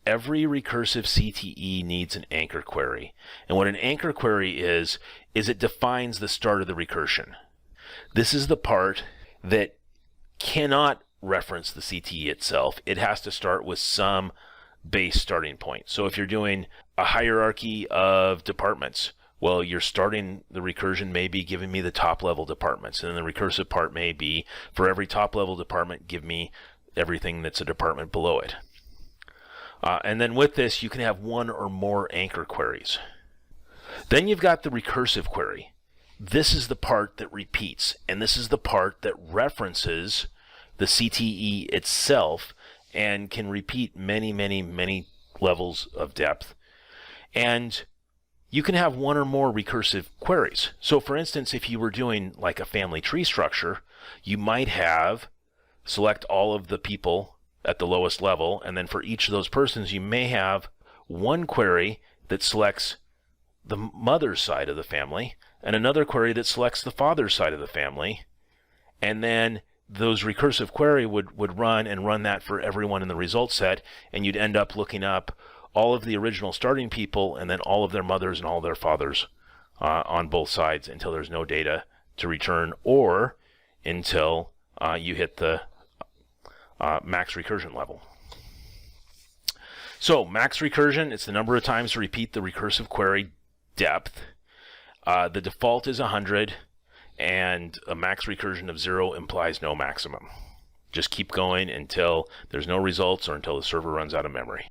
every recursive CTE needs an anchor query. And what an anchor query is it defines the start of the recursion. This is the part that cannot reference the CTE itself. It has to start with some base starting point. So if you're doing a hierarchy of departments, well, you're starting the recursion may be giving me the top level departments, and then the recursive part may be for every top level department, give me everything that's a department below it. And then with this, you can have one or more anchor queries. Then you've got the recursive query. This is the part that repeats, and this is the part that references the CTE itself and can repeat many, many, many levels of depth. And you can have one or more recursive queries. So for instance, if you were doing like a family tree structure, you might have select all of the people at the lowest level, and then for each of those persons, you may have one query that selects the mother's side of the family, and another query that selects the father's side of the family, and then those recursive query would run and run that for everyone in the result set, and you'd end up looking up all of the original starting people and then all of their mothers and all of their fathers on both sides until there's no data to return, or until you hit the max recursion level. So max recursion, it's the number of times to repeat the recursive query depth. The default is 100, and a max recursion of 0 implies no maximum. Just keep going until there's no results or until the server runs out of memory.